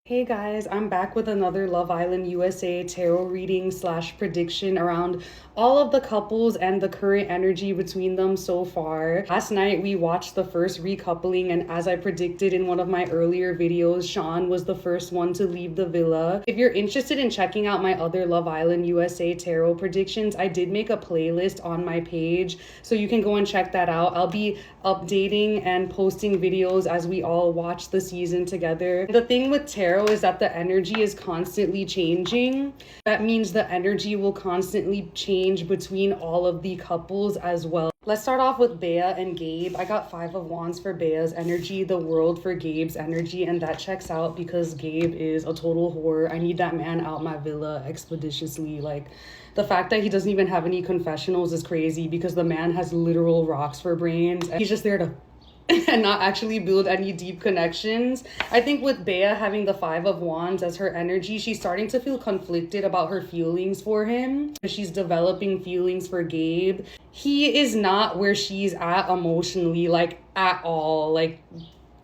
Hey guys, I'm back with another Love Island USA tarot reading slash prediction around all of the couples and the current energy between them so far. Last night we watched the first recoupling, and as I predicted in one of my earlier videos, Sean was the first one to leave the villa. If you're interested in checking out my other Love Island USA tarot predictions, I did make a playlist on my page, so you can go and check that out. I'll be updating and posting videos as we all watch the season together. The thing with tarot is that the energy is constantly changing. That means the energy will constantly change between all of the couples as well. Let's start off with Bea and Gabe. I got 5 of Wands for Bea's energy, the World for Gabe's energy, and that checks out because Gabe is a total whore. I need that man out my villa expeditiously. Like, the fact that he doesn't even have any confessionals is crazy because the man has literal rocks for brains. He's just there to and not actually build any deep connections. I think with Bea having the 5 of Wands as her energy, she's starting to feel conflicted about her feelings for him. She's developing feelings for Gabe. He is not where she's at emotionally, like at all. Like,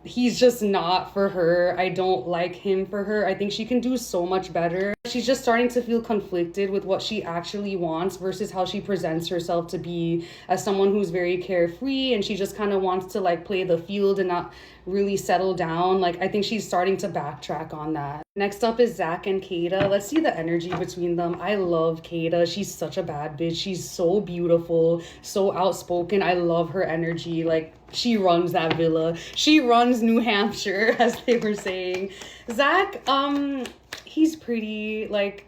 he's just not for her. I don't like him for her. I think she can do so much better. She's just starting to feel conflicted with what she actually wants versus how she presents herself to be as someone who's very carefree, and she just kind of wants to like play the field and not really settle down. Like, I think she's starting to backtrack on that. Next up is Zach and Kata. Let's see the energy between them. I love Kata. She's such a bad bitch. She's so beautiful, so outspoken. I love her energy. Like, she runs that villa. She runs New Hampshire, as they were saying. Zach, he's pretty. Like,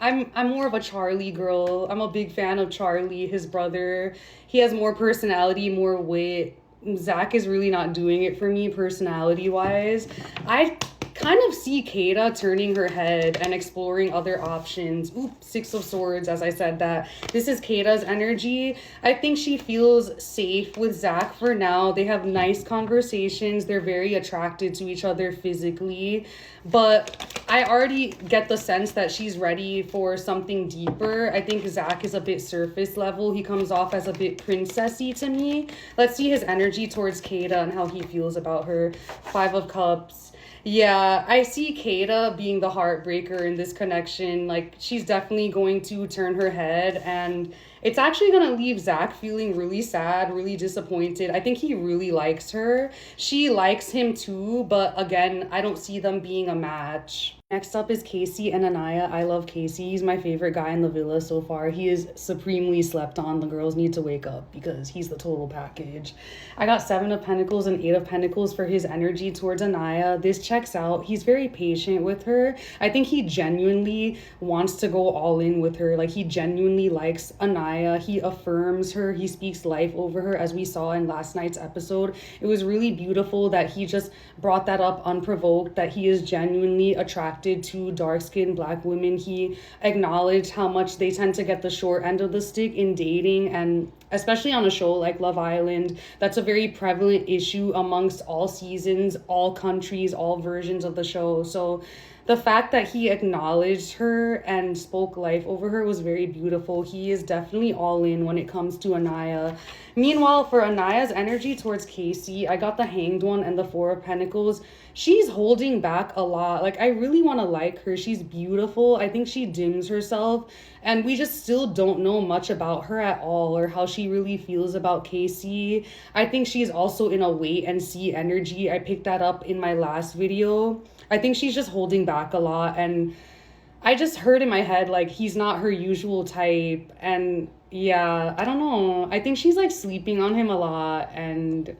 I'm more of a Charlie girl. I'm a big fan of Charlie, his brother. He has more personality, more wit. Zach is really not doing it for me personality wise. I kind of see Kata turning her head and exploring other options. Oop, 6 of Swords, as I said that. This is Kata's energy. I think she feels safe with Zach for now. They have nice conversations. They're very attracted to each other physically. But I already get the sense that she's ready for something deeper. I think Zach is a bit surface level. He comes off as a bit princessy to me. Let's see his energy towards Kata and how he feels about her. 5 of Cups. Yeah, I see Kata being the heartbreaker in this connection. Like, she's definitely going to turn her head, and it's actually going to leave Zach feeling really sad, really disappointed. I think he really likes her. She likes him too, but again, I don't see them being a match. Next up is Casey and Anaya. I love Casey. He's my favorite guy in the villa so far. He is supremely slept on. The girls need to wake up because he's the total package. I got 7 of Pentacles and 8 of Pentacles for his energy towards Anaya. This checks out. He's very patient with her. I think he genuinely wants to go all in with her. Like, he genuinely likes Anaya. He affirms her. He speaks life over her, as we saw in last night's episode. It was really beautiful that he just brought that up unprovoked, that he is genuinely attracted to dark-skinned Black women. He acknowledged how much they tend to get the short end of the stick in dating, and especially on a show like Love Island, that's a very prevalent issue amongst all seasons, all countries, all versions of the show. So the fact that he acknowledged her and spoke life over her was very beautiful. He is definitely all in when it comes to Anaya. Meanwhile, for Anaya's energy towards Casey, I got the Hanged One and the 4 of Pentacles. She's holding back a lot. Like, I really want to like her. She's beautiful. I think she dims herself, and we just still don't know much about her at all or how she really feels about Casey. I think she's also in a wait and see energy. I picked that up in my last video. I think she's just holding back a lot, and I just heard in my head, like, he's not her usual type, and yeah, I don't know. I think she's, like, sleeping on him a lot, and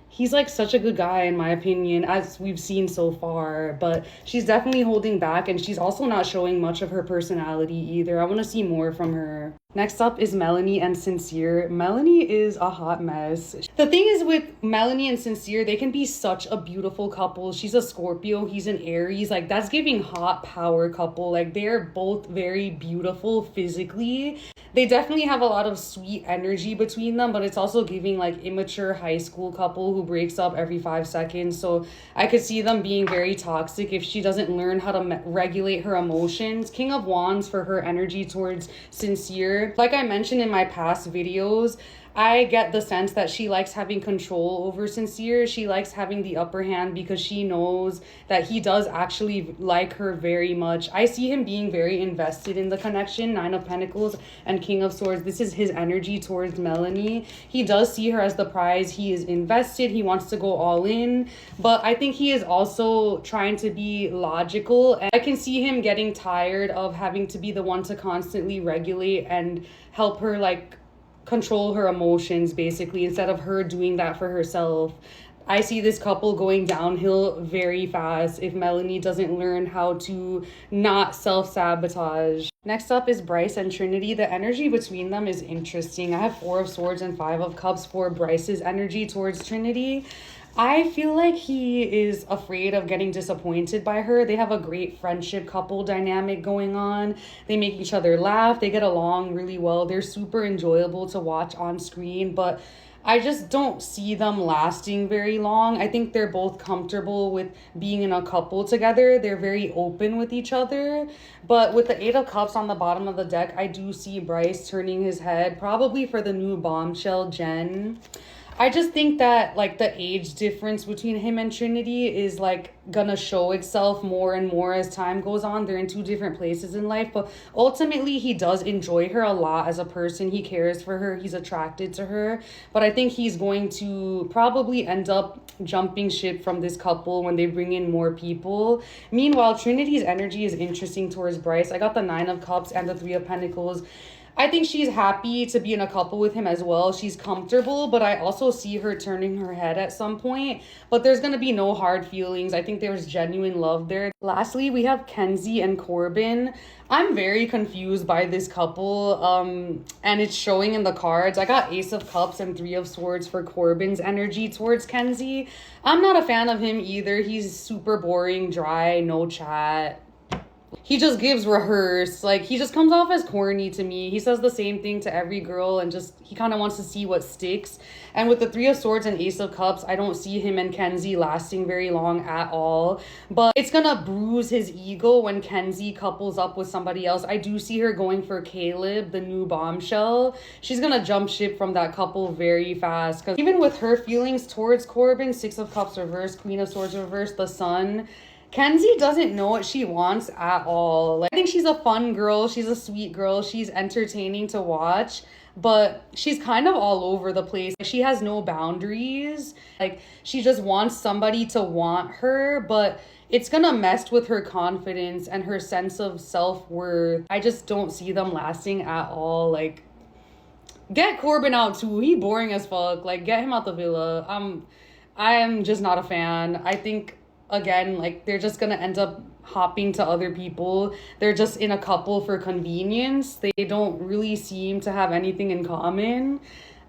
he's, like, such a good guy, in my opinion, as we've seen so far, but she's definitely holding back, and she's also not showing much of her personality either. I want to see more from her. Next up is Melanie and Sincere. Melanie is a hot mess. The thing is with Melanie and Sincere, they can be such a beautiful couple. She's a Scorpio, he's an Aries. Like, that's giving hot power couple. Like, they're both very beautiful physically. They definitely have a lot of sweet energy between them, but it's also giving like immature high school couple who breaks up every 5 seconds. So I could see them being very toxic if she doesn't learn how to regulate her emotions. King of Wands for her energy towards Sincere. Like I mentioned in my past videos, I get the sense that she likes having control over Sincere. She likes having the upper hand because she knows that he does actually like her very much. I see him being very invested in the connection. Nine of Pentacles and King of Swords. This is his energy towards Melanie. He does see her as the prize. He is invested. He wants to go all in. But I think he is also trying to be logical. And I can see him getting tired of having to be the one to constantly regulate and help her like control her emotions basically, instead of her doing that for herself. I see this couple going downhill very fast if Melanie doesn't learn how to not self-sabotage. Next up is Bryce and Trinity. The energy between them is interesting. I have Four of Swords and Five of Cups for Bryce's energy towards Trinity. I feel like he is afraid of getting disappointed by her. They have a great friendship couple dynamic going on. They make each other laugh. They get along really well. They're super enjoyable to watch on screen, but I just don't see them lasting very long. I think they're both comfortable with being in a couple together. They're very open with each other. But with the Eight of Cups on the bottom of the deck, I do see Bryce turning his head, probably for the new bombshell, Jen. I just think that like the age difference between him and Trinity is like gonna show itself more and more as time goes on. They're in two different places in life, but ultimately he does enjoy her a lot as a person. He cares for her, he's attracted to her, but I think he's going to probably end up jumping ship from this couple when they bring in more people. Meanwhile, Trinity's energy is interesting towards Bryce. I got the Nine of Cups and the Three of Pentacles. I think she's happy to be in a couple with him as well. She's comfortable, but I also see her turning her head at some point. But there's going to be no hard feelings. I think there's genuine love there. Lastly, we have Kenzie and Corbin. I'm very confused by this couple, and it's showing in the cards. I got Ace of Cups and Three of Swords for Corbin's energy towards Kenzie. I'm not a fan of him either. He's super boring, dry, no chat. He just gives rehearse. Like, he just comes off as corny to me. He says the same thing to every girl and just, he kind of wants to see what sticks. And with the Three of Swords and Ace of Cups, I don't see him and Kenzie lasting very long at all. But it's gonna bruise his ego when Kenzie couples up with somebody else. I do see her going for Caleb, the new bombshell. She's gonna jump ship from that couple very fast. Because even with her feelings towards Corbin, Six of Cups reversed, Queen of Swords reversed, the Sun, Kenzie doesn't know what she wants at all. Like, I think she's a fun girl. She's a sweet girl. She's entertaining to watch, but she's kind of all over the place. She has no boundaries. Like, she just wants somebody to want her, but it's gonna mess with her confidence and her sense of self-worth. I just don't see them lasting at all. Like, get Corbin out too. He boring as fuck. Like, get him out the villa. I'm just not a fan. I think, again, like, they're just gonna end up hopping to other people. They're just in a couple for convenience. They don't really seem to have anything in common.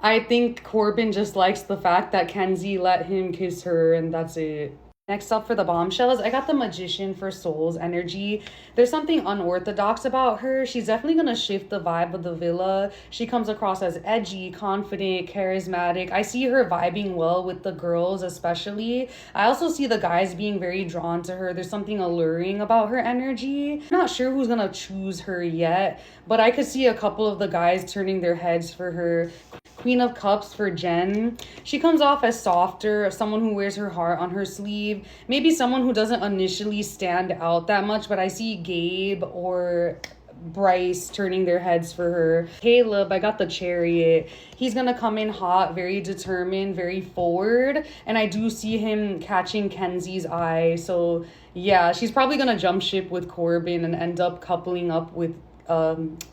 I think Corbin just likes the fact that Kenzie let him kiss her, and that's it. Next up for the bombshells, I got the Magician for Souls energy. There's something unorthodox about her. She's definitely going to shift the vibe of the villa. She comes across as edgy, confident, charismatic. I see her vibing well with the girls especially. I also see the guys being very drawn to her. There's something alluring about her energy. I'm not sure who's going to choose her yet, but I could see a couple of the guys turning their heads for her. Queen of Cups for Jen. She comes off as softer, someone who wears her heart on her sleeve. Maybe someone who doesn't initially stand out that much, but I see Gabe or Bryce turning their heads for her. Caleb, I got the Chariot. He's gonna come in hot, very determined, very forward, and I do see him catching Kenzie's eye. So yeah, she's probably gonna jump ship with Corbin and end up coupling up with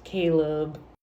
Caleb.